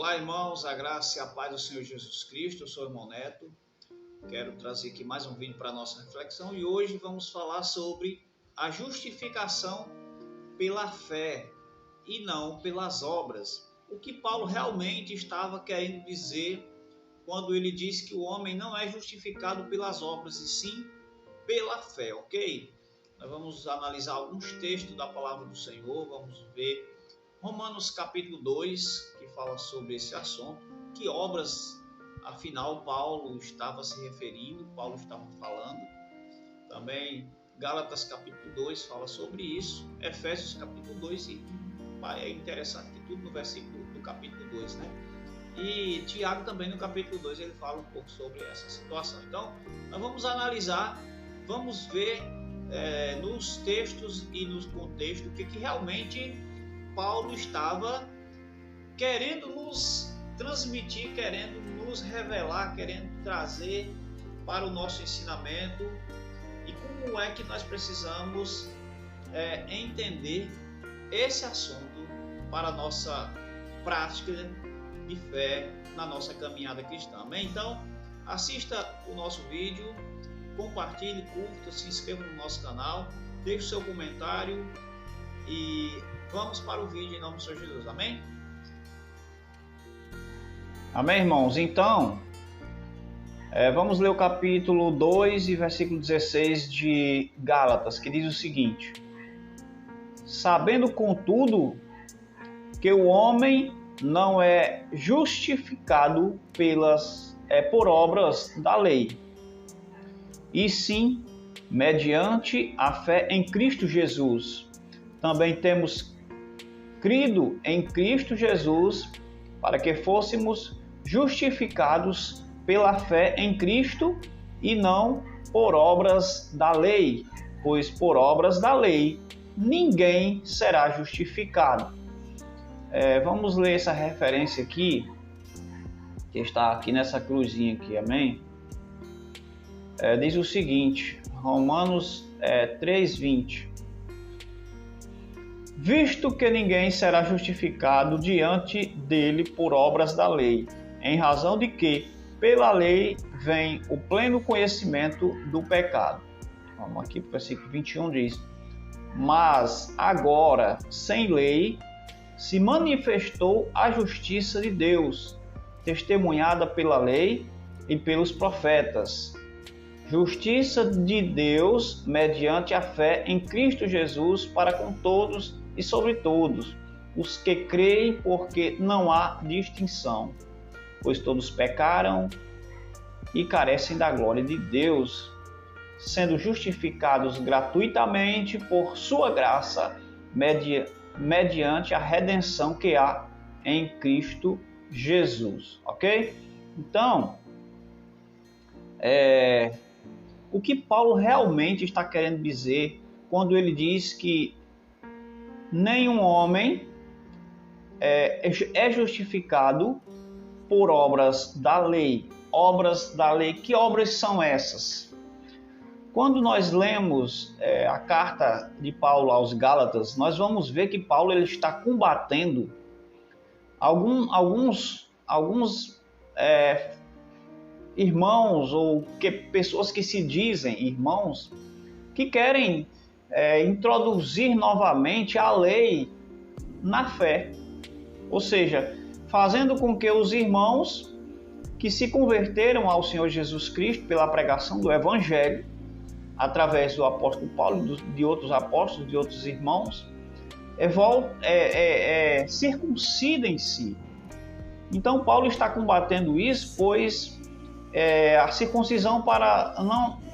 Olá, irmãos, a graça e a paz do Senhor Jesus Cristo. Eu sou o irmão Neto. Quero trazer aqui mais um vídeo para a nossa reflexão e hoje vamos falar sobre a justificação pela fé e não pelas obras. O que Paulo realmente estava querendo dizer quando ele diz que o homem não é justificado pelas obras e sim pela fé, ok? Nós vamos analisar alguns textos da palavra do Senhor, vamos ver Romanos capítulo 2, que fala sobre esse assunto, que obras, afinal, Paulo estava se referindo, Paulo estava falando. Também Gálatas capítulo 2 fala sobre isso, Efésios capítulo 2, e é interessante que tudo no versículo do capítulo 2, né? E Tiago também no capítulo 2 ele fala um pouco sobre essa situação. Então, nós vamos analisar, vamos ver nos textos e nos contextos o que realmente Paulo estava querendo nos transmitir, querendo nos revelar, querendo trazer para o nosso ensinamento e como é que nós precisamos entender esse assunto para a nossa prática de fé na nossa caminhada cristã. Amém? Então, assista o nosso vídeo, compartilhe, curta, se inscreva no nosso canal, deixe o seu comentário e vamos para o vídeo em nome do Senhor Jesus. Amém? Amém, irmãos? Então, vamos ler o capítulo 2 e versículo 16 de Gálatas, que diz o seguinte: sabendo, contudo, que o homem não é justificado por obras da lei, e sim mediante a fé em Cristo Jesus. Também temos crido em Cristo Jesus para que fôssemos justificados pela fé em Cristo e não por obras da lei, pois por obras da lei ninguém será justificado. Vamos ler essa referência aqui, que está aqui nessa cruzinha aqui, amém? Diz o seguinte, Romanos 3:20. Visto que ninguém será justificado diante dele por obras da lei, em razão de que pela lei vem o pleno conhecimento do pecado. Vamos aqui para o versículo 21, diz: mas agora, sem lei, se manifestou a justiça de Deus, testemunhada pela lei e pelos profetas. Justiça de Deus mediante a fé em Cristo Jesus para com todos e sobre todos os que creem, porque não há distinção, pois todos pecaram e carecem da glória de Deus, sendo justificados gratuitamente por sua graça, mediante a redenção que há em Cristo Jesus, ok? Então, o que Paulo realmente está querendo dizer quando ele diz que nenhum homem é justificado por obras da lei. Obras da lei, que obras são essas? Quando nós lemos a carta de Paulo aos Gálatas, nós vamos ver que Paulo ele está combatendo alguns irmãos ou pessoas que se dizem irmãos que querem introduzir novamente a lei na fé, ou seja, fazendo com que os irmãos que se converteram ao Senhor Jesus Cristo pela pregação do Evangelho, através do apóstolo Paulo, de outros apóstolos, de outros irmãos, circuncidem-se. Então Paulo está combatendo isso, pois a circuncisão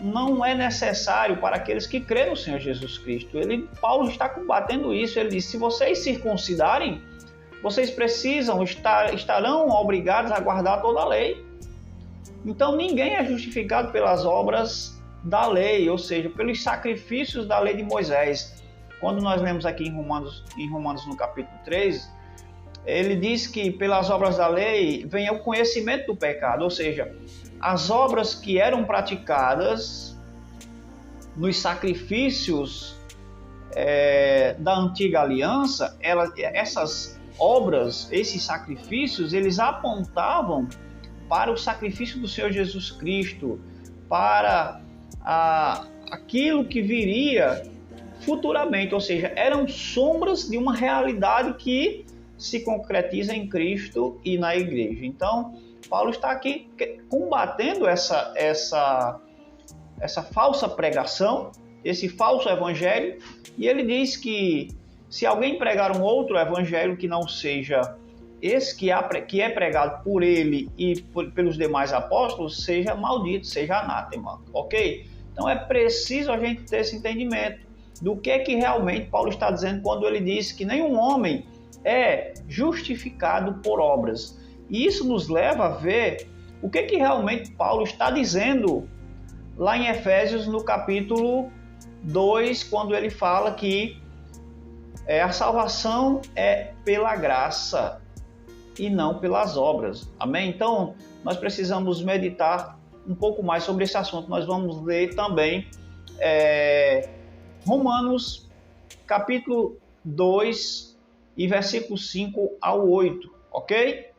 não é necessário para aqueles que creem no Senhor Jesus Cristo. Paulo está combatendo isso. Ele diz: se vocês circuncidarem, vocês estarão obrigados a guardar toda a lei. Então ninguém é justificado pelas obras da lei, ou seja, pelos sacrifícios da lei de Moisés. Quando nós lemos aqui em Romanos no capítulo 3, ele diz que pelas obras da lei vem o conhecimento do pecado, ou seja, as obras que eram praticadas nos sacrifícios da antiga aliança, essas obras, esses sacrifícios, eles apontavam para o sacrifício do Senhor Jesus Cristo, para aquilo que viria futuramente, ou seja, eram sombras de uma realidade que se concretiza em Cristo e na igreja. Então, Paulo está aqui combatendo essa falsa pregação, esse falso evangelho, e ele diz que se alguém pregar um outro evangelho que não seja esse que é pregado por ele e pelos demais apóstolos, seja maldito, seja anátema, ok? Então é preciso a gente ter esse entendimento do que realmente Paulo está dizendo quando ele diz que nenhum homem é justificado por obras. E isso nos leva a ver o que realmente Paulo está dizendo lá em Efésios, no capítulo 2, quando ele fala que a salvação é pela graça e não pelas obras. Amém? Então, nós precisamos meditar um pouco mais sobre esse assunto. Nós vamos ler também Romanos, capítulo 2, e versículos 5 ao 8, ok?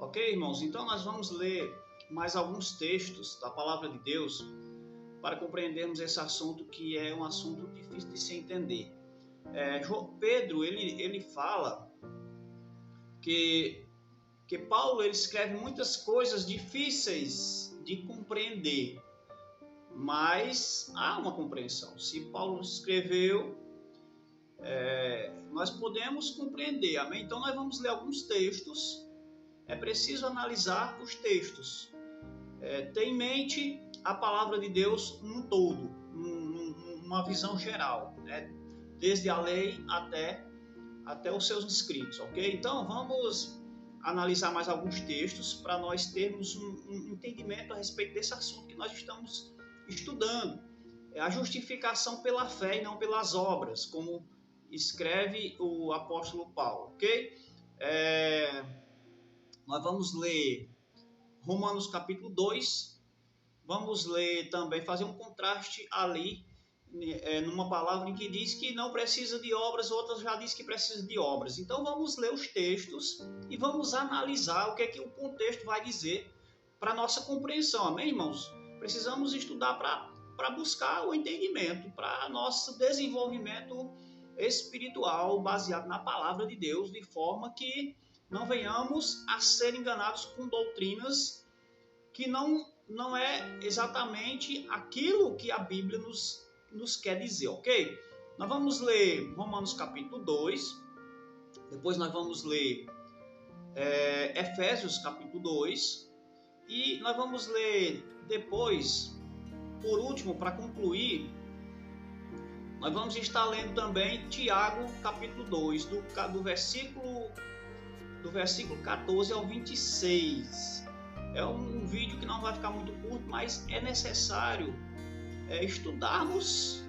Ok, irmãos, então nós vamos ler mais alguns textos da Palavra de Deus para compreendermos esse assunto, que é um assunto difícil de se entender. Pedro, ele fala que Paulo ele escreve muitas coisas difíceis de compreender, mas há uma compreensão. Se Paulo escreveu, nós podemos compreender, amém? Então nós vamos ler alguns textos. É preciso analisar os textos, ter em mente a palavra de Deus num todo, numa visão geral, né? Desde a lei até os seus escritos, ok? Então vamos analisar mais alguns textos para nós termos um entendimento a respeito desse assunto que nós estamos estudando. É a justificação pela fé e não pelas obras, como escreve o apóstolo Paulo, ok? Nós vamos ler Romanos capítulo 2, vamos ler também, fazer um contraste ali, numa palavra em que diz que não precisa de obras, outras já diz que precisa de obras. Então vamos ler os textos e vamos analisar o que o contexto vai dizer para a nossa compreensão, amém, irmãos? Precisamos estudar para buscar o entendimento, para nosso desenvolvimento espiritual baseado na palavra de Deus, de forma que não venhamos a ser enganados com doutrinas que não é exatamente aquilo que a Bíblia nos quer dizer, ok? Nós vamos ler Romanos capítulo 2, depois nós vamos ler Efésios capítulo 2, e nós vamos ler depois, por último, para concluir, nós vamos estar lendo também Tiago capítulo 2, do versículo 14 ao 26. É um vídeo que não vai ficar muito curto, mas é necessário estudarmos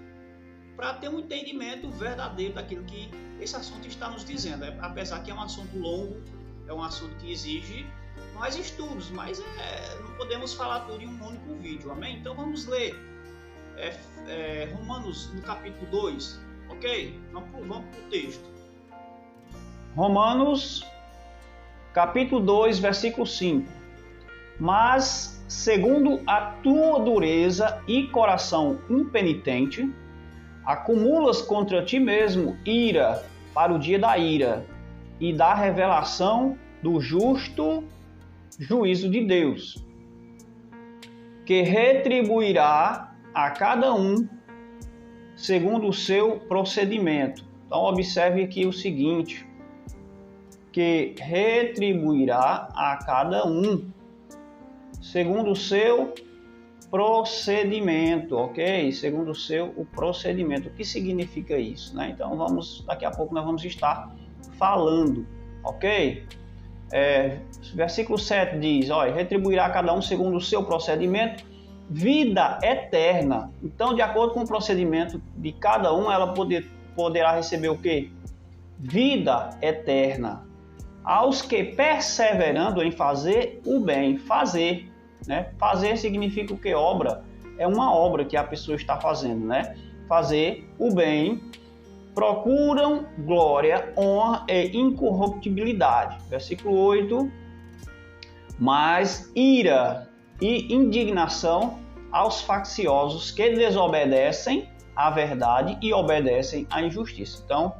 para ter um entendimento verdadeiro daquilo que esse assunto está nos dizendo. Apesar que é um assunto longo, é um assunto que exige mais estudos, mas não podemos falar tudo em um único vídeo, amém? Então vamos ler Romanos no capítulo 2, ok? Vamos para o texto. Romanos capítulo 2, versículo 5. Mas, segundo a tua dureza e coração impenitente, acumulas contra ti mesmo ira para o dia da ira e da revelação do justo juízo de Deus, que retribuirá a cada um segundo o seu procedimento. Então, observe aqui o seguinte, que retribuirá a cada um segundo o seu procedimento, ok? Segundo o procedimento. O que significa isso, né? Então, daqui a pouco nós vamos estar falando, ok? Versículo 7 diz, retribuirá a cada um segundo o seu procedimento, vida eterna. Então, de acordo com o procedimento de cada um, ela poderá receber o quê? Vida eterna. Aos que perseverando em fazer o bem, fazer, né? Fazer significa o que? Obra. É uma obra que a pessoa está fazendo, né? Fazer o bem, procuram glória, honra e incorruptibilidade. Versículo 8. Mas ira e indignação aos facciosos que desobedecem à verdade e obedecem à injustiça. Então,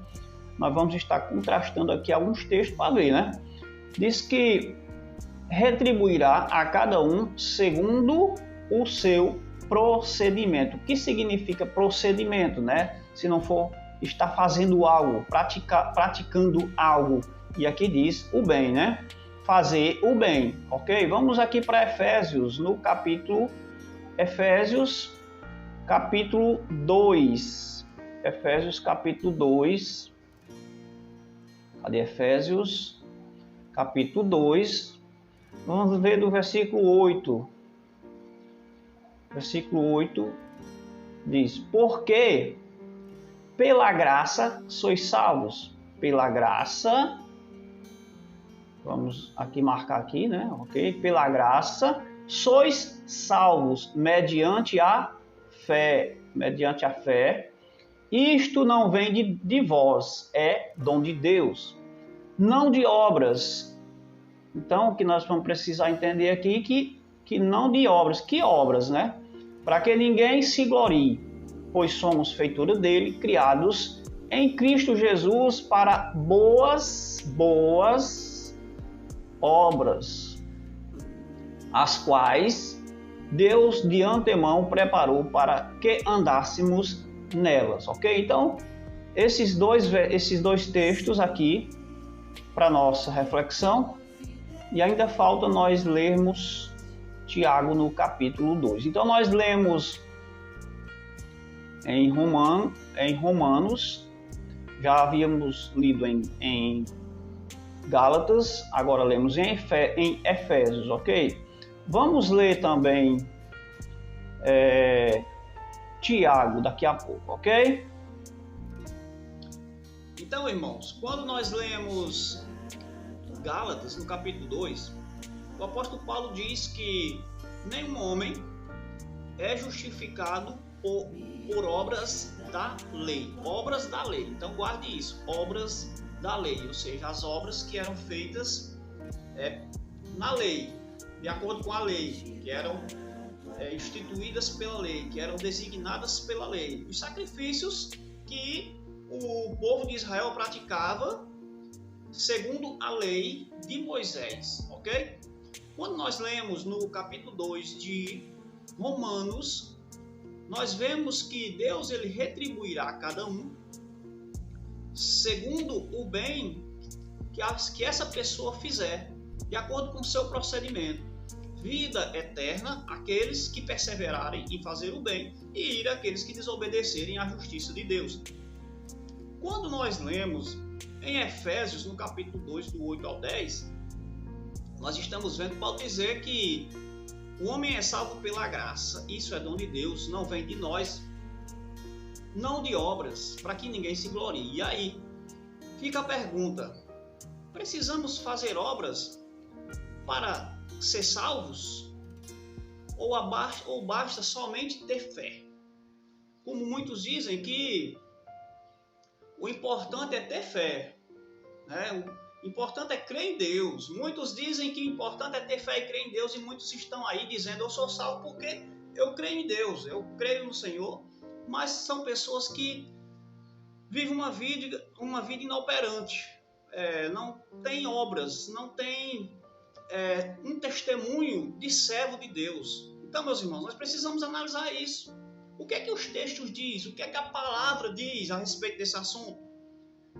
nós vamos estar contrastando aqui alguns textos para ver, né? Diz que retribuirá a cada um segundo o seu procedimento. O que significa procedimento, né? Se não for estar fazendo algo, praticando algo. E aqui diz o bem, né? Fazer o bem, ok? Vamos aqui para Efésios, no capítulo 2. Efésios capítulo 2. Cadê Efésios? Capítulo 2. Vamos ver do versículo 8. Versículo 8 diz: porque pela graça sois salvos. Pela graça, vamos aqui marcar aqui, né? Ok? Pela graça sois salvos mediante a fé. Mediante a fé. Isto não vem de vós, é dom de Deus, não de obras. Então, o que nós vamos precisar entender aqui que não de obras. Que obras, né? Para que ninguém se glorie, pois somos feitura dele, criados em Cristo Jesus para boas obras, as quais Deus de antemão preparou para que andássemos nelas, ok? Então, esses dois textos aqui para nossa reflexão, e ainda falta nós lermos Tiago no capítulo 2. Então, nós lemos em Romanos, já havíamos lido em Gálatas, agora lemos em Efésios, ok? Vamos ler também Tiago daqui a pouco, ok? Então, irmãos, quando nós lemos Gálatas, no capítulo 2, o apóstolo Paulo diz que nenhum homem é justificado por obras da lei. Obras da lei. Então, guarde isso. Obras da lei. Ou seja, as obras que eram feitas na lei, de acordo com a lei, que eram instituídas pela lei, que eram designadas pela lei. Os sacrifícios que o povo de Israel praticava segundo a lei de Moisés, ok? Quando nós lemos no capítulo 2 de Romanos, nós vemos que Deus ele retribuirá a cada um segundo o bem que essa pessoa fizer, de acordo com o seu procedimento. Vida eterna àqueles que perseverarem em fazer o bem, e ira àqueles que desobedecerem à justiça de Deus. Quando nós lemos em Efésios, no capítulo 2, do 8 ao 10, nós estamos vendo Paulo dizer que o homem é salvo pela graça, isso é dom de Deus, não vem de nós, não de obras, para que ninguém se glorie. E aí, fica a pergunta: precisamos fazer obras para ser salvos? Ou basta somente ter fé? Como muitos dizem que o importante é ter fé, né? O importante é crer em Deus. Muitos dizem que o importante é ter fé e crer em Deus, e muitos estão aí dizendo: eu sou salvo porque eu creio em Deus, eu creio no Senhor. Mas são pessoas que vivem uma vida inoperante, não tem obras, não tem um testemunho de servo de Deus. Então, meus irmãos, nós precisamos analisar isso. O que é que os textos dizem? O que é que a palavra diz a respeito desse assunto?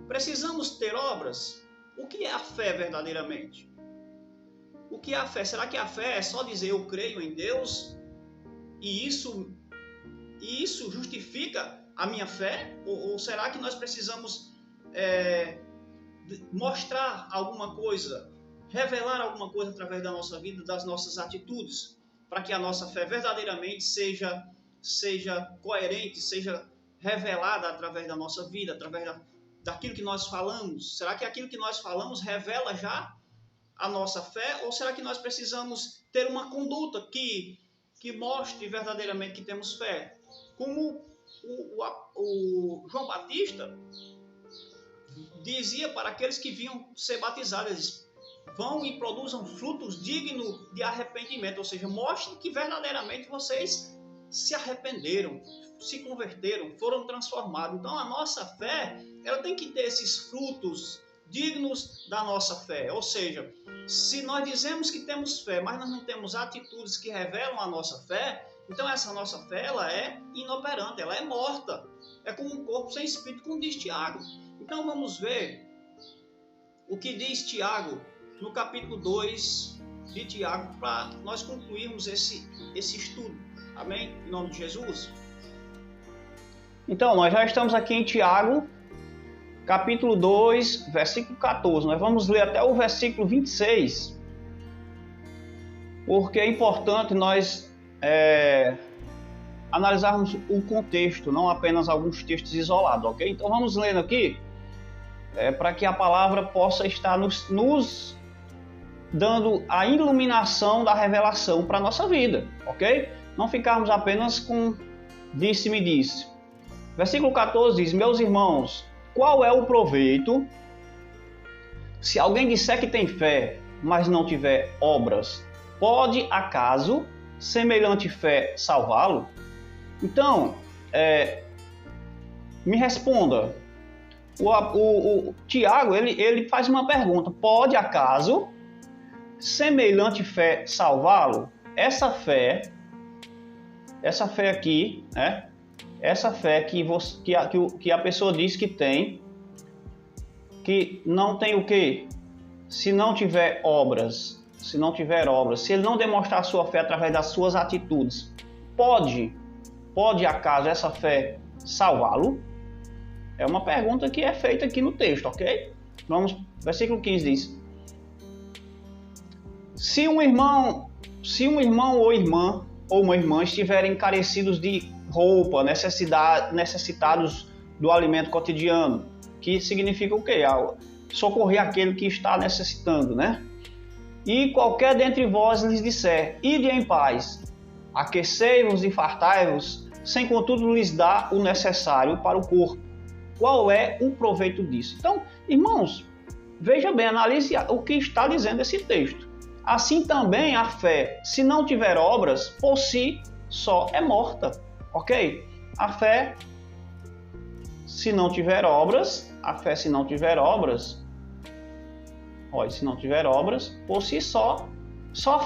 Precisamos ter obras? O que é a fé verdadeiramente? O que é a fé? Será que a fé é só dizer eu creio em Deus e isso justifica a minha fé? Ou será que nós precisamos mostrar alguma coisa, revelar alguma coisa através da nossa vida, das nossas atitudes, para que a nossa fé verdadeiramente seja coerente, seja revelada através da nossa vida, através daquilo que nós falamos? Será que aquilo que nós falamos revela já a nossa fé? Ou será que nós precisamos ter uma conduta que mostre verdadeiramente que temos fé? Como o João Batista dizia para aqueles que vinham ser batizados, ele disse, vão e produzam frutos dignos de arrependimento, ou seja, mostrem que verdadeiramente vocês se arrependeram, se converteram, foram transformados. Então a nossa fé, ela tem que ter esses frutos dignos da nossa fé, ou seja, se nós dizemos que temos fé, mas nós não temos atitudes que revelam a nossa fé, então essa nossa fé, ela é inoperante, ela é morta, é como um corpo sem espírito, como diz Tiago. Então vamos ver o que diz Tiago no capítulo 2 de Tiago, para nós concluirmos esse estudo. Amém? Em nome de Jesus. Então, nós já estamos aqui em Tiago, capítulo 2, versículo 14. Nós vamos ler até o versículo 26, porque é importante nós analisarmos o contexto, não apenas alguns textos isolados, ok? Então vamos lendo aqui, para que a palavra possa estar nos dando a iluminação da revelação para a nossa vida, ok? Não ficarmos apenas com disse-me disse. Versículo 14 diz, meus irmãos, qual é o proveito se alguém disser que tem fé, mas não tiver obras? Pode, acaso, semelhante fé salvá-lo? Então, me responda. O Tiago, ele faz uma pergunta. Pode, acaso, semelhante fé salvá-lo? Essa fé aqui, né? Essa fé que a pessoa diz que tem, que não tem o quê? Se não tiver obras, se ele não demonstrar sua fé através das suas atitudes, pode acaso essa fé salvá-lo? É uma pergunta que é feita aqui no texto, ok? Vamos, versículo 15 diz, se um irmão ou irmã ou uma irmã estiverem carecidos de roupa, necessitados do alimento cotidiano, que significa o quê? Socorrer aquele que está necessitando, né? E qualquer dentre vós lhes disser, ide em paz, aquecei-vos e fartai-vos, sem contudo lhes dar o necessário para o corpo. Qual é o proveito disso? Então, irmãos, veja bem, analise o que está dizendo esse texto. Assim também a fé, se não tiver obras, por si só é morta, ok? A fé, se não tiver obras, por si só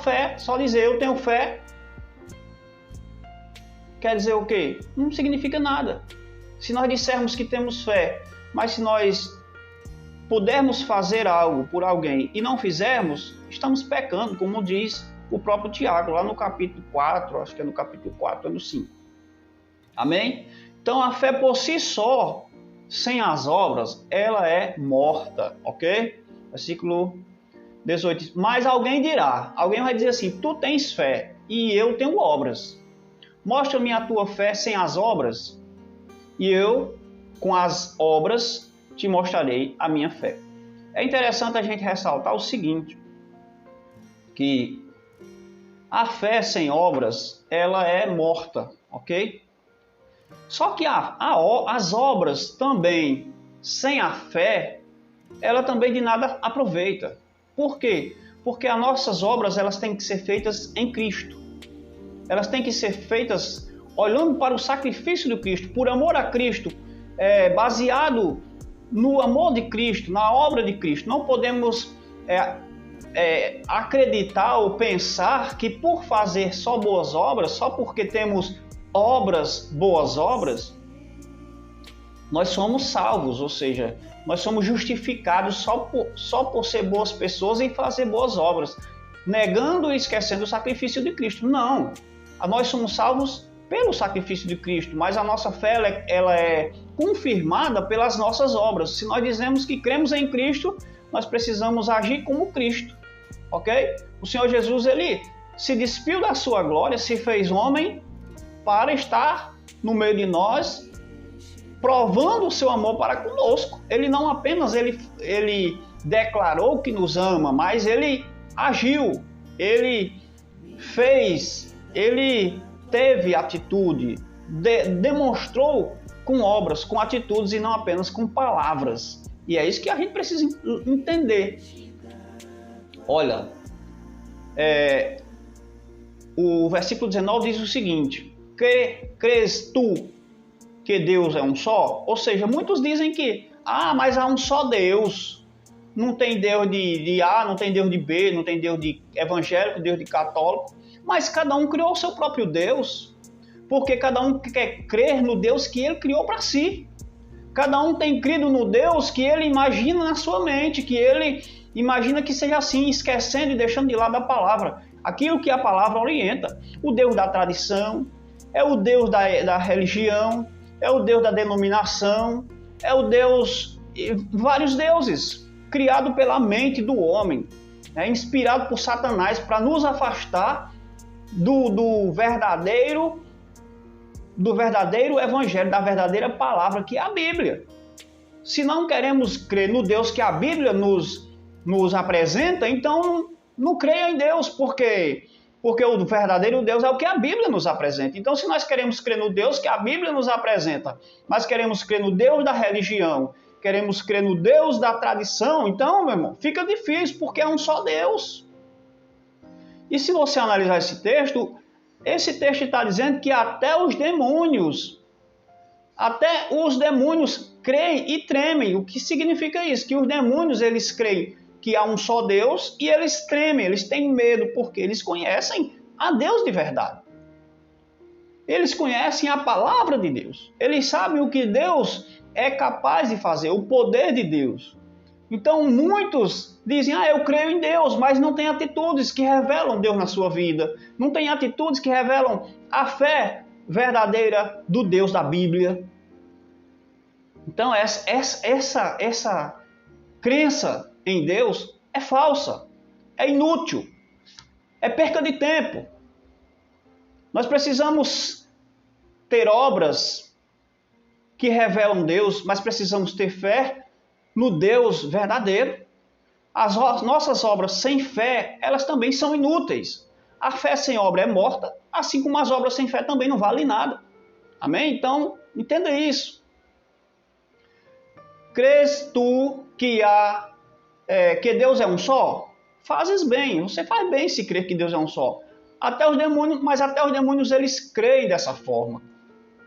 fé, só dizer eu tenho fé, quer dizer o quê? Não significa nada. Se nós dissermos que temos fé, mas se nós pudermos fazer algo por alguém e não fizermos, estamos pecando, como diz o próprio Tiago, lá no capítulo 4, acho que é no capítulo 4, é no 5. Amém? Então a fé por si só, sem as obras, ela é morta, ok? Versículo 18. Mas alguém vai dizer assim, tu tens fé e eu tenho obras. Mostra-me a tua fé sem as obras e eu, com as obras, te mostrarei a minha fé. É interessante a gente ressaltar o seguinte, que a fé sem obras, ela é morta, ok? Só que as obras também, sem a fé, ela também de nada aproveita. Por quê? Porque as nossas obras, elas têm que ser feitas em Cristo. Elas têm que ser feitas olhando para o sacrifício de Cristo, por amor a Cristo, baseado no amor de Cristo, na obra de Cristo. Não podemos acreditar ou pensar que por fazer só boas obras, só porque temos boas obras, nós somos salvos, ou seja, nós somos justificados só por ser boas pessoas e fazer boas obras, negando e esquecendo o sacrifício de Cristo. Não, nós somos salvos pelo sacrifício de Cristo, mas a nossa fé ela é confirmada pelas nossas obras. Se nós dizemos que cremos em Cristo, nós precisamos agir como Cristo, ok? O Senhor Jesus, ele se despiu da sua glória, se fez homem para estar no meio de nós, provando o seu amor para conosco. Ele não apenas ele declarou que nos ama, mas ele agiu, ele fez, ele teve atitude demonstrou com obras, com atitudes e não apenas com palavras. E é isso que a gente precisa entender. Olha, o versículo 19 diz o seguinte: crês tu que Deus é um só? Ou seja, muitos dizem que, mas há um só Deus. Não tem Deus de A, não tem Deus de B, não tem Deus de evangélico, Deus de católico. Mas cada um criou o seu próprio Deus. Porque cada um quer crer no Deus que ele criou para si. Cada um tem crido no Deus que ele imagina na sua mente, que ele imagina que seja assim, esquecendo e deixando de lado a palavra. Aquilo que a palavra orienta. O Deus da tradição, é o Deus da religião, é o Deus da denominação, é o Deus, vários deuses, criado pela mente do homem, inspirado por Satanás para nos afastar do verdadeiro evangelho, da verdadeira palavra que é a Bíblia. Se não queremos crer no Deus que a Bíblia nos apresenta, então não creia em Deus, porque o verdadeiro Deus é o que a Bíblia nos apresenta. Então, se nós queremos crer no Deus que a Bíblia nos apresenta, mas queremos crer no Deus da religião, queremos crer no Deus da tradição, então, meu irmão, fica difícil, porque é um só Deus. E se você analisar esse texto está dizendo que até os demônios creem e tremem. O que significa isso? Que os demônios, eles creem que há um só Deus e eles tremem, eles têm medo, porque eles conhecem a Deus de verdade. Eles conhecem a palavra de Deus. Eles sabem o que Deus é capaz de fazer, o poder de Deus. Então muitos dizem, eu creio em Deus, mas não tem atitudes que revelam Deus na sua vida. Não tem atitudes que revelam a fé verdadeira do Deus da Bíblia. Então essa crença em Deus é falsa, é inútil, é perca de tempo. Nós precisamos ter obras que revelam Deus, mas precisamos ter fé no Deus verdadeiro. As nossas obras sem fé, elas também são inúteis. A fé sem obra é morta, assim como as obras sem fé também não valem nada. Amém? Então, entenda isso. Crês tu que Deus é um só? Fazes bem, você faz bem se crer que Deus é um só. Até os demônios eles creem dessa forma.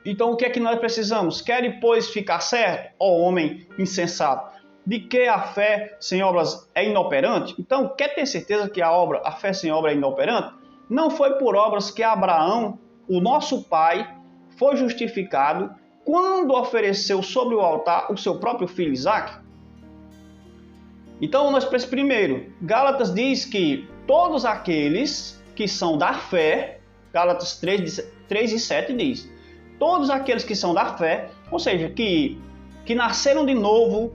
Então o que é que nós precisamos? Quer, pois, ficar certo, ó homem insensato, de que a fé sem obras é inoperante? Então, quer ter certeza que a fé sem obra é inoperante? Não foi por obras que Abraão, o nosso pai, foi justificado quando ofereceu sobre o altar o seu próprio filho Isaque? Então, nós precisamos primeiro, Gálatas diz que todos aqueles que são da fé, Gálatas 3 e 7 diz, todos aqueles que são da fé, ou seja, que nasceram de novo,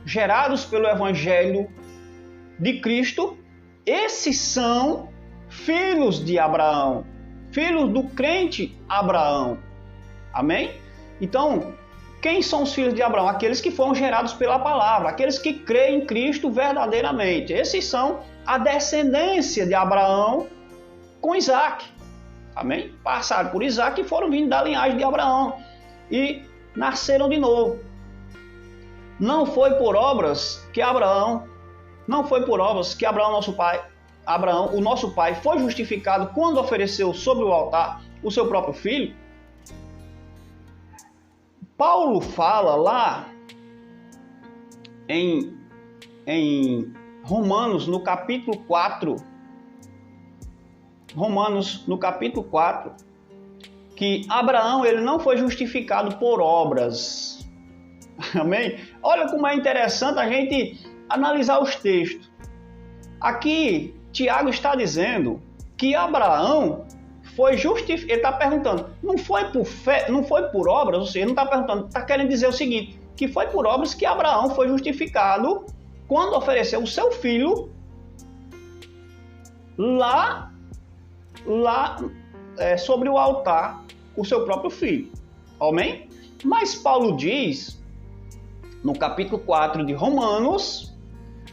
gerados pelo Evangelho de Cristo, esses são filhos de Abraão, filhos do crente Abraão. Amém? Então, quem são os filhos de Abraão? Aqueles que foram gerados pela palavra, aqueles que creem em Cristo verdadeiramente. Esses são a descendência de Abraão com Isaque. Amém? Passaram por Isaque e foram vindo da linhagem de Abraão e nasceram de novo. Não foi por obras que Abraão, nosso pai, Abraão, o nosso pai, foi justificado quando ofereceu sobre o altar o seu próprio filho. Paulo fala lá em Romanos, no capítulo 4, que Abraão ele não foi justificado por obras. Amém? Olha como é interessante a gente analisar os textos. Aqui, Tiago está dizendo que Abraão foi justificado. Ele está perguntando, não foi por fé, não foi por obras? Ou seja, ele não está perguntando, está querendo dizer o seguinte, que foi por obras que Abraão foi justificado quando ofereceu o seu filho lá sobre o altar, o seu próprio filho. Amém? Mas Paulo diz, no capítulo 4 de Romanos,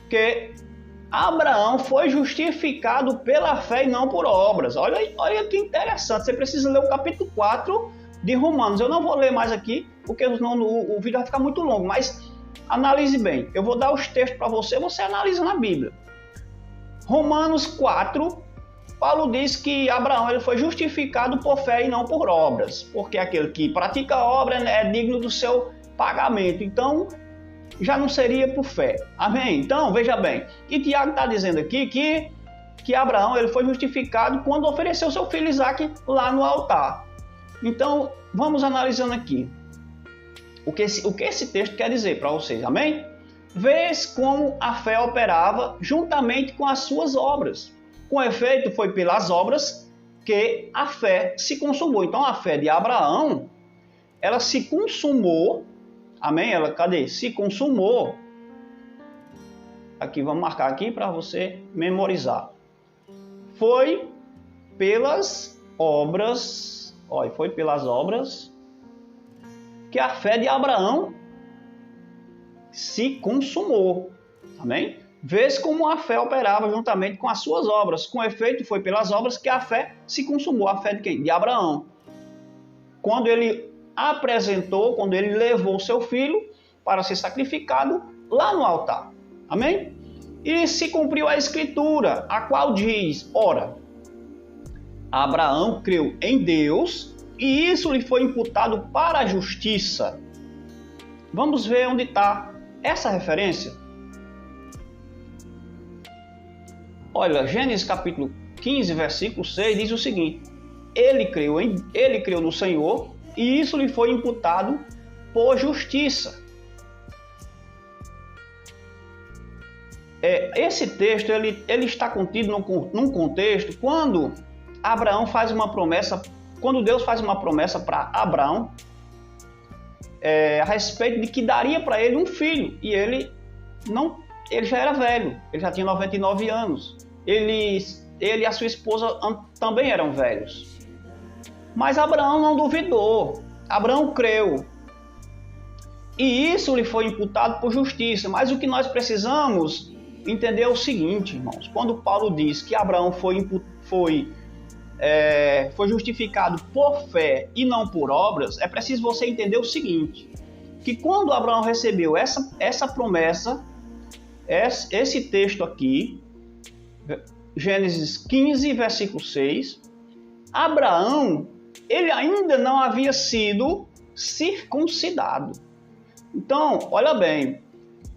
que Abraão foi justificado pela fé e não por obras. Olha que interessante, você precisa ler o capítulo 4 de Romanos. Eu não vou ler mais aqui, porque senão o vídeo vai ficar muito longo, mas analise bem. Eu vou dar os textos para você, você analisa na Bíblia. Romanos 4, Paulo diz que Abraão ele foi justificado por fé e não por obras, porque aquele que pratica obra é digno do seu pagamento. Então, já não seria por fé. Amém? Então, veja bem. E Tiago está dizendo aqui que Abraão ele foi justificado quando ofereceu seu filho Isaque lá no altar. Então, vamos analisando aqui. O que esse texto quer dizer para vocês. Amém? Vês como a fé operava juntamente com as suas obras. Com efeito, foi pelas obras que a fé se consumou. Então, a fé de Abraão, ela se consumou. Amém? Ela, cadê? Se consumou. Aqui, vamos marcar aqui para você memorizar. Foi pelas obras. Olha, foi pelas obras que a fé de Abraão se consumou. Amém? Vês como a fé operava juntamente com as suas obras. Com efeito, foi pelas obras que a fé se consumou. A fé de quem? De Abraão. Quando ele apresentou, quando ele levou seu filho para ser sacrificado lá no altar. Amém? E se cumpriu a escritura, a qual diz, ora, Abraão creu em Deus e isso lhe foi imputado para a justiça. Vamos ver onde está essa referência. Olha, Gênesis capítulo 15, versículo 6 diz o seguinte: ele creu no Senhor e isso lhe foi imputado por justiça. Esse texto ele está contido num contexto quando Abraão faz uma promessa, quando Deus faz uma promessa para Abraão a respeito de que daria para ele um filho, e ele já era velho, ele já tinha 99 anos. Ele e a sua esposa também eram velhos. Mas Abraão não duvidou, Abraão creu. E isso lhe foi imputado por justiça. Mas o que nós precisamos entender é o seguinte, irmãos. Quando Paulo diz que Abraão foi justificado por fé e não por obras, é preciso você entender o seguinte, que quando Abraão recebeu essa promessa, esse texto aqui, Gênesis 15, versículo 6, Abraão, ele ainda não havia sido circuncidado. Então, olha bem,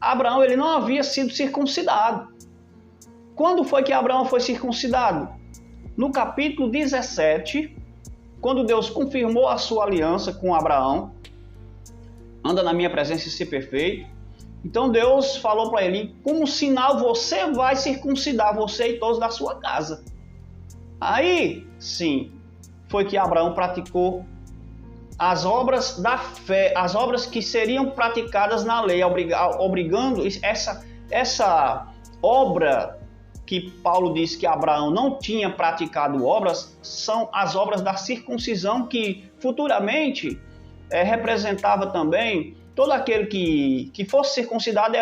Abraão ele não havia sido circuncidado. Quando foi que Abraão foi circuncidado? No capítulo 17, quando Deus confirmou a sua aliança com Abraão, anda na minha presença e ser perfeito. Então Deus falou para ele, como sinal você vai circuncidar você e todos da sua casa. Aí, sim, foi que Abraão praticou as obras da fé, as obras que seriam praticadas na lei, obrigando essa obra que Paulo diz que Abraão não tinha praticado obras, são as obras da circuncisão, que futuramente representava também todo aquele que fosse circuncidado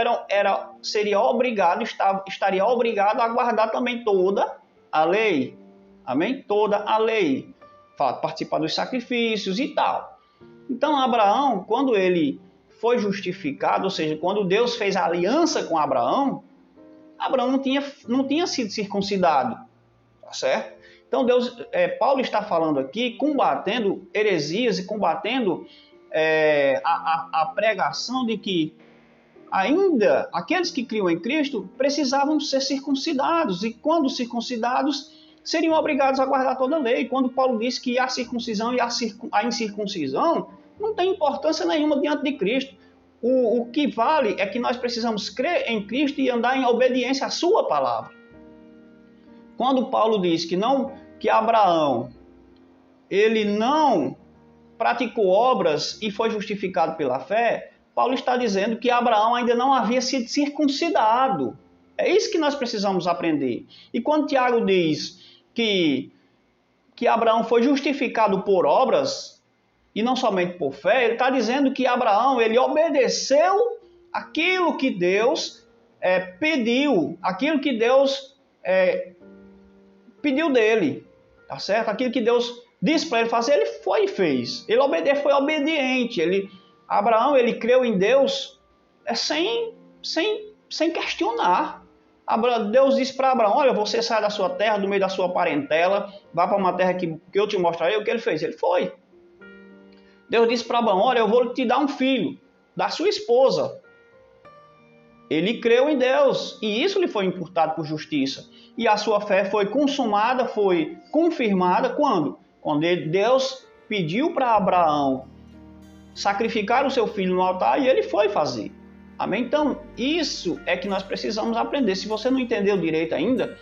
estaria obrigado a guardar também toda a lei. Amém? Toda a lei. Participar dos sacrifícios e tal. Então Abraão, quando ele foi justificado, ou seja, quando Deus fez a aliança com Abraão não tinha sido circuncidado. Tá certo? Então Paulo está falando aqui, combatendo heresias e combatendo a pregação de que ainda aqueles que criam em Cristo precisavam ser circuncidados, e quando circuncidados seriam obrigados a guardar toda a lei. Quando Paulo diz que a circuncisão e a incircuncisão não tem importância nenhuma diante de Cristo. O que vale é que nós precisamos crer em Cristo e andar em obediência à sua palavra. Quando Paulo diz que Abraão ele não praticou obras e foi justificado pela fé, Paulo está dizendo que Abraão ainda não havia sido circuncidado. É isso que nós precisamos aprender. E quando Tiago diz que Abraão foi justificado por obras e não somente por fé, ele está dizendo que Abraão ele obedeceu aquilo que Deus pediu, aquilo que Deus pediu dele, tá certo? Aquilo que Deus disse para ele fazer, ele foi e fez. Ele foi obediente. Abraão, ele creu em Deus sem questionar. Deus disse para Abraão, olha, você sai da sua terra, do meio da sua parentela, vá para uma terra que eu te mostrarei. O que ele fez? Ele foi. Deus disse para Abraão, olha, eu vou te dar um filho, da sua esposa. Ele creu em Deus, e isso lhe foi imputado por justiça. E a sua fé foi consumada, foi confirmada, quando? Quando Deus pediu para Abraão sacrificar o seu filho no altar, e ele foi fazer. Amém? Então, isso é que nós precisamos aprender. Se você não entendeu direito ainda,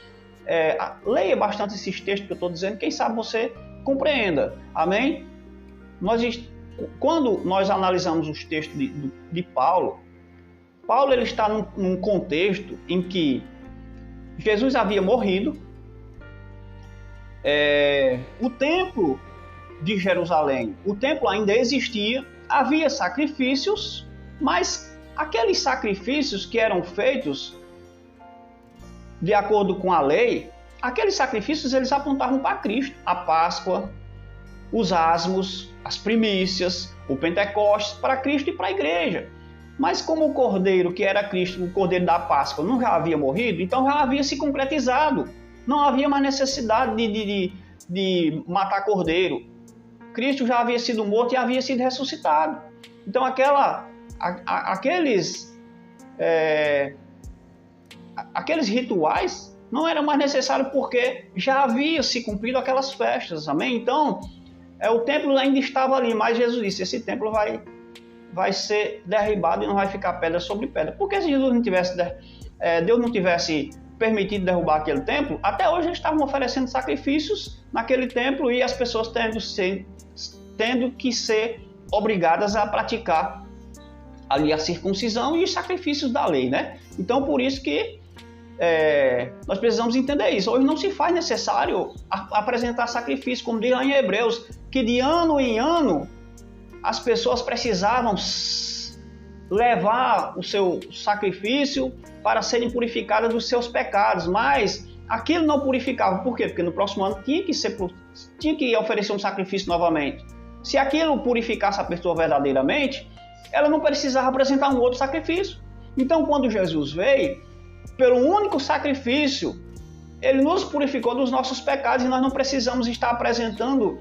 leia bastante esses textos que eu estou dizendo, quem sabe você compreenda. Amém? Quando nós analisamos os textos de Paulo ele está num contexto em que Jesus havia morrido, o templo de Jerusalém, o templo ainda existia, havia sacrifícios, mas aqueles sacrifícios que eram feitos de acordo com a lei, aqueles sacrifícios eles apontavam para Cristo, a Páscoa, os asmos, as primícias, o Pentecostes, para Cristo e para a igreja. Mas como o cordeiro que era Cristo, o cordeiro da Páscoa, não já havia morrido, então já havia se concretizado. Não havia mais necessidade de matar cordeiro. Cristo já havia sido morto e havia sido ressuscitado. Então aqueles rituais não eram mais necessários porque já havia se cumprido aquelas festas. Amém? Então, o templo ainda estava ali, mas Jesus disse, esse templo vai ser derribado e não vai ficar pedra sobre pedra. Porque se Jesus Deus não tivesse permitido derrubar aquele templo, até hoje eles estavam oferecendo sacrifícios naquele templo e as pessoas tendo que ser obrigadas a praticar ali a circuncisão e os sacrifícios da lei, né? Então, por isso que nós precisamos entender isso. Hoje não se faz necessário apresentar sacrifício, como diz lá em Hebreus, que de ano em ano as pessoas precisavam levar o seu sacrifício para serem purificadas dos seus pecados, mas aquilo não purificava. Por quê? Porque no próximo ano tinha que oferecer um sacrifício novamente. Se aquilo purificasse a pessoa verdadeiramente, ela não precisava apresentar um outro sacrifício. Então, quando Jesus veio, pelo único sacrifício, ele nos purificou dos nossos pecados e nós não precisamos estar apresentando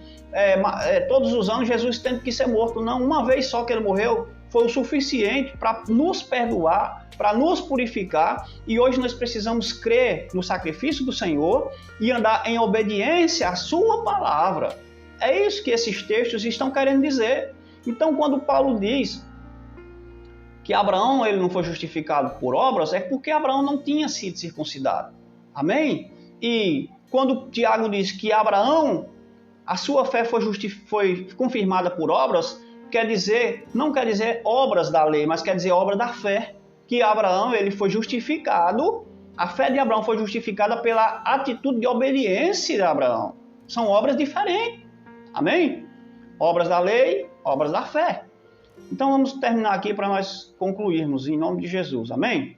todos os anos Jesus tendo que ser morto. Não, uma vez só que ele morreu foi o suficiente para nos perdoar, para nos purificar, e hoje nós precisamos crer no sacrifício do Senhor e andar em obediência à sua palavra. É isso que esses textos estão querendo dizer. Então, quando Paulo diz que Abraão ele não foi justificado por obras, é porque Abraão não tinha sido circuncidado. Amém? E quando Tiago diz que Abraão, a sua fé foi confirmada por obras, não quer dizer obras da lei, mas quer dizer obra da fé. Que Abraão ele foi justificado, a fé de Abraão foi justificada pela atitude de obediência de Abraão. São obras diferentes. Amém? Obras da lei, obras da fé. Então vamos terminar aqui para nós concluirmos, em nome de Jesus. Amém?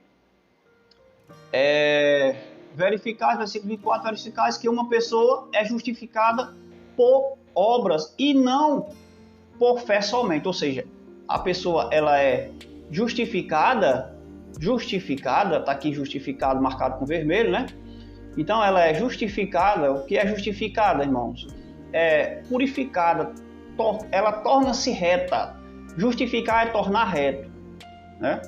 Verificais, versículo 24, verificais que uma pessoa é justificada por obras e não por fé somente. Ou seja, a pessoa ela é justificada, está aqui justificado, marcado com vermelho, né? Então ela é justificada. O que é justificada, irmãos? É purificada, ela torna-se reta. Justificar é tornar reto, né?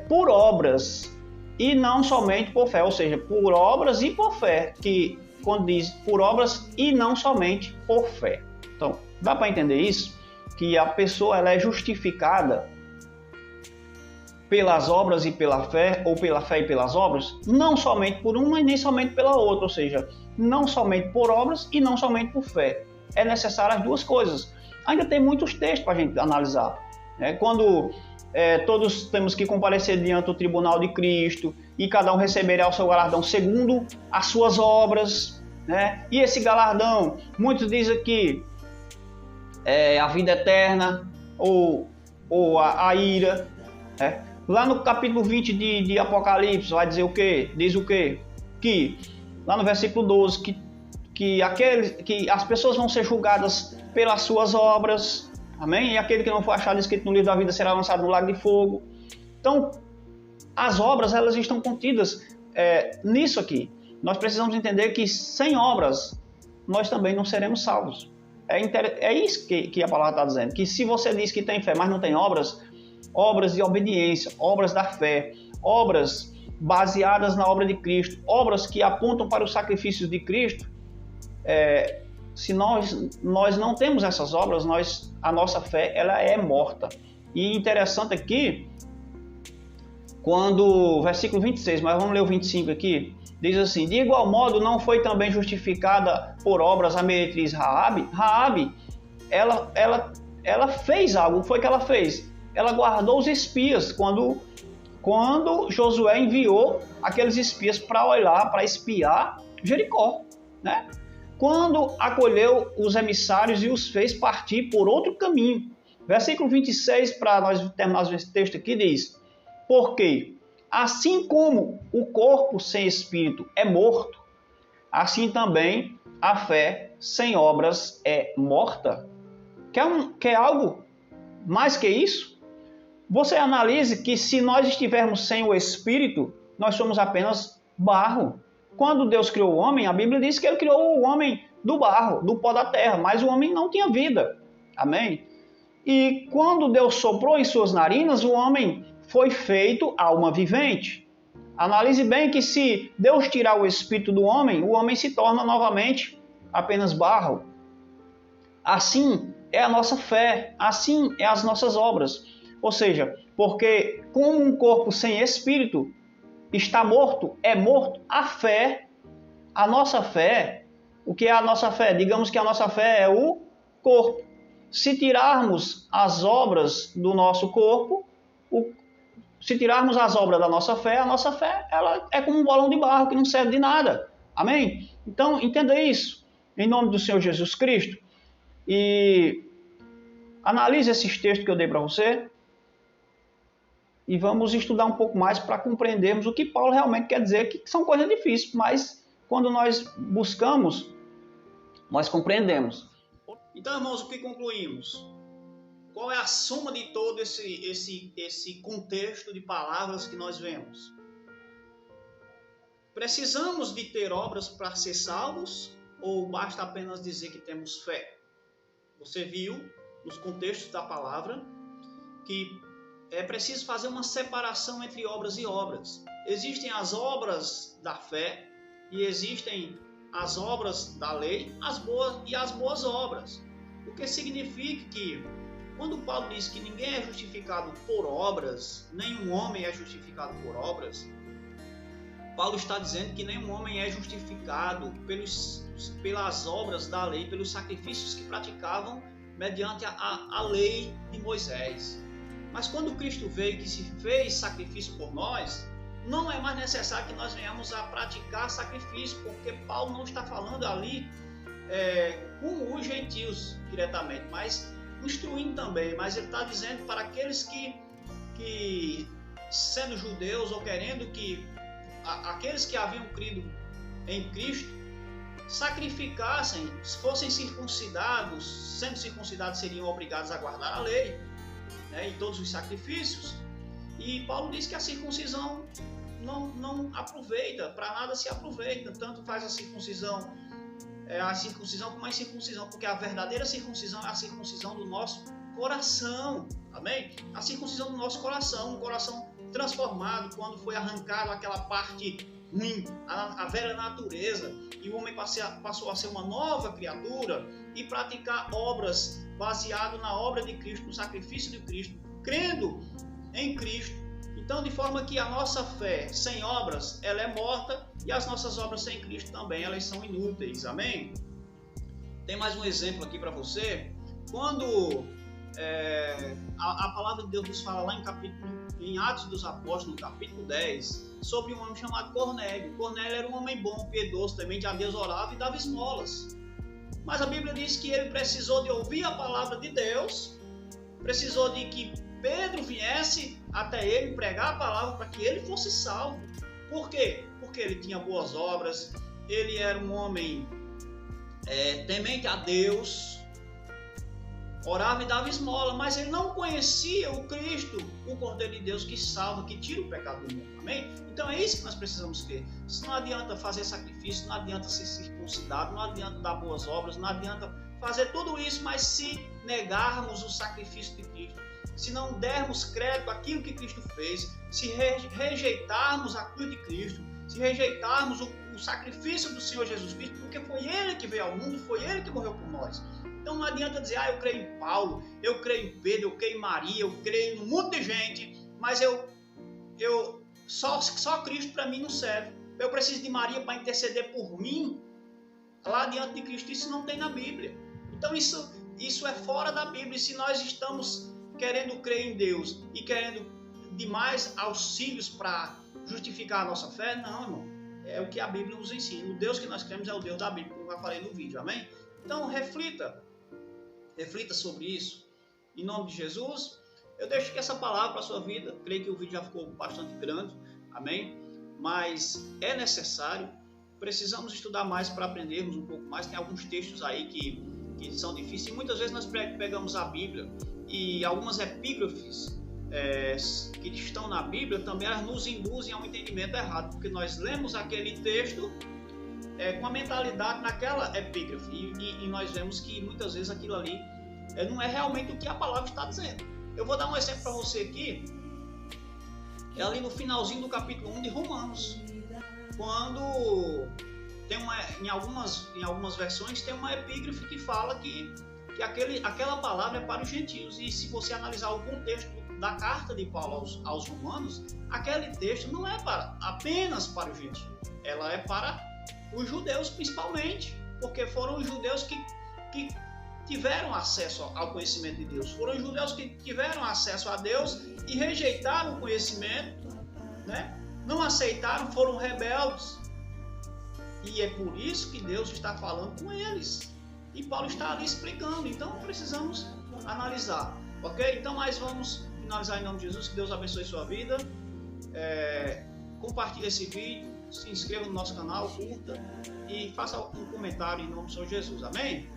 Por obras e não somente por fé, ou seja, por obras e por fé, que quando diz por obras e não somente por fé. Então, dá para entender isso? Que a pessoa ela é justificada pelas obras e pela fé, ou pela fé e pelas obras, não somente por uma e nem somente pela outra, ou seja, não somente por obras e não somente por fé. É necessário as duas coisas. Ainda tem muitos textos para a gente analisar. Né? Quando todos temos que comparecer diante do tribunal de Cristo e cada um receberá o seu galardão segundo as suas obras. Né? E esse galardão, muitos dizem que é a vida eterna ou a ira. Né? Lá no capítulo 20 de Apocalipse vai dizer o quê? Diz o quê? Que lá no versículo 12, que que as pessoas vão ser julgadas pelas suas obras, amém? E aquele que não for achado escrito no livro da vida será lançado no lago de fogo. Então, as obras, elas estão contidas nisso aqui. Nós precisamos entender que sem obras, nós também não seremos salvos. É isso que a palavra está dizendo, que se você diz que tem fé, mas não tem obras, obras de obediência, obras da fé, obras baseadas na obra de Cristo, obras que apontam para os sacrifícios de Cristo, se nós não temos essas obras, a nossa fé ela é morta. E interessante aqui, quando, versículo 26, mas vamos ler o 25 aqui, diz assim: de igual modo não foi também justificada por obras a meretriz Raabe? Raabe, ela fez algo, o que foi que ela fez? Ela guardou os espias, quando Josué enviou aqueles espias para olhar, para espiar Jericó, né? Quando acolheu os emissários e os fez partir por outro caminho. Versículo 26, para nós terminarmos esse texto aqui, diz: porque assim como o corpo sem espírito é morto, assim também a fé sem obras é morta. Quer algo mais que isso? Você analise que se nós estivermos sem o espírito, nós somos apenas barro. Quando Deus criou o homem, a Bíblia diz que ele criou o homem do barro, do pó da terra, mas o homem não tinha vida. Amém? E quando Deus soprou em suas narinas, o homem foi feito alma vivente. Analise bem que se Deus tirar o espírito do homem, o homem se torna novamente apenas barro. Assim é a nossa fé, assim é as nossas obras. Ou seja, porque como um corpo sem espírito está morto, é morto a fé, a nossa fé. O que é a nossa fé? Digamos que a nossa fé é o corpo. Se tirarmos as obras do nosso corpo, se tirarmos as obras da nossa fé, a nossa fé ela é como um bolão de barro que não serve de nada. Amém? Então, entenda isso, em nome do Senhor Jesus Cristo. E analise esses textos que eu dei para você e vamos estudar um pouco mais para compreendermos o que Paulo realmente quer dizer, que são coisas difíceis, mas quando nós buscamos, nós compreendemos. Então, irmãos, o que concluímos? Qual é a soma de todo esse contexto de palavras que nós vemos? Precisamos de ter obras para ser salvos ou basta apenas dizer que temos fé? Você viu nos contextos da palavra que é preciso fazer uma separação entre obras e obras. Existem as obras da fé e existem as obras da lei, as boas obras. O que significa que quando Paulo diz que ninguém é justificado por obras, nenhum homem é justificado por obras, Paulo está dizendo que nenhum homem é justificado pelas obras da lei, pelos sacrifícios que praticavam mediante a lei de Moisés. Mas quando Cristo veio, que se fez sacrifício por nós, não é mais necessário que nós venhamos a praticar sacrifício, porque Paulo não está falando ali com os gentios diretamente, mas instruindo também. Mas ele está dizendo para aqueles que sendo judeus ou querendo que aqueles que haviam crido em Cristo sacrificassem, fossem circuncidados, sendo circuncidados seriam obrigados a guardar a lei, né, e todos os sacrifícios. E Paulo diz que a circuncisão não aproveita, para nada se aproveita, tanto faz a circuncisão como a incircuncisão, porque a verdadeira circuncisão é a circuncisão do nosso coração, amém? A circuncisão do nosso coração, um coração transformado, quando foi arrancado aquela parte ruim, a velha natureza, e o homem passou a ser uma nova criatura e praticar obras baseado na obra de Cristo, no sacrifício de Cristo, crendo em Cristo. Então, de forma que a nossa fé sem obras, ela é morta, e as nossas obras sem Cristo também, elas são inúteis, amém? Tem mais um exemplo aqui para você. Quando a palavra de Deus nos fala lá em Atos dos Apóstolos, no capítulo 10, sobre um homem chamado Cornélio. Cornélio era um homem bom, piedoso, temente a Deus, orava e dava esmolas. Mas a Bíblia diz que ele precisou de ouvir a palavra de Deus, precisou de que Pedro viesse até ele pregar a palavra para que ele fosse salvo. Por quê? Porque ele tinha boas obras, ele era um homem temente a Deus, orava e dava esmola, mas ele não conhecia o Cristo, o Cordeiro de Deus que salva, que tira o pecado do mundo. Amém? Então é isso que nós precisamos crer. Não adianta fazer sacrifício, não adianta ser circuncidado, não adianta dar boas obras, não adianta fazer tudo isso, mas se negarmos o sacrifício de Cristo, se não dermos crédito àquilo que Cristo fez, se rejeitarmos a cruz de Cristo, se rejeitarmos o sacrifício do Senhor Jesus Cristo, porque foi Ele que veio ao mundo, foi Ele que morreu por nós. Então não adianta dizer, eu creio em Paulo, eu creio em Pedro, eu creio em Maria, eu creio em um monte de gente, mas só Cristo para mim não serve. Eu preciso de Maria para interceder por mim, lá diante de Cristo. Isso não tem na Bíblia. Então isso é fora da Bíblia. E se nós estamos querendo crer em Deus e querendo demais auxílios para justificar a nossa fé, não, irmão. É o que a Bíblia nos ensina. O Deus que nós cremos é o Deus da Bíblia, como eu já falei no vídeo, amém? Então reflita sobre isso. Em nome de Jesus, eu deixo aqui essa palavra para a sua vida. Creio que o vídeo já ficou bastante grande, amém? Mas é necessário, precisamos estudar mais para aprendermos um pouco mais. Tem alguns textos aí que são difíceis, e muitas vezes nós pegamos a Bíblia e algumas epígrafes que estão na Bíblia também elas nos induzem a um entendimento errado, porque nós lemos aquele texto com a mentalidade naquela epígrafe e nós vemos que muitas vezes aquilo ali não é realmente o que a palavra está dizendo. Eu vou dar um exemplo para você aqui, é ali no finalzinho do capítulo 1 de Romanos, quando tem em algumas versões tem uma epígrafe que fala que aquela palavra é para os gentios, e se você analisar o contexto da carta de Paulo aos Romanos, aquele texto não é apenas para os gentios, ela é para os judeus principalmente, porque foram os judeus que tiveram acesso ao conhecimento de Deus, foram os judeus que tiveram acesso a Deus e rejeitaram o conhecimento, né? Não aceitaram, foram rebeldes, e é por isso que Deus está falando com eles, e Paulo está ali explicando. Então precisamos analisar, ok? Então nós vamos finalizar em nome de Jesus. Que Deus abençoe sua vida. Compartilhe esse vídeo, se inscreva no nosso canal, curta e faça um comentário em nome do Senhor Jesus. Amém?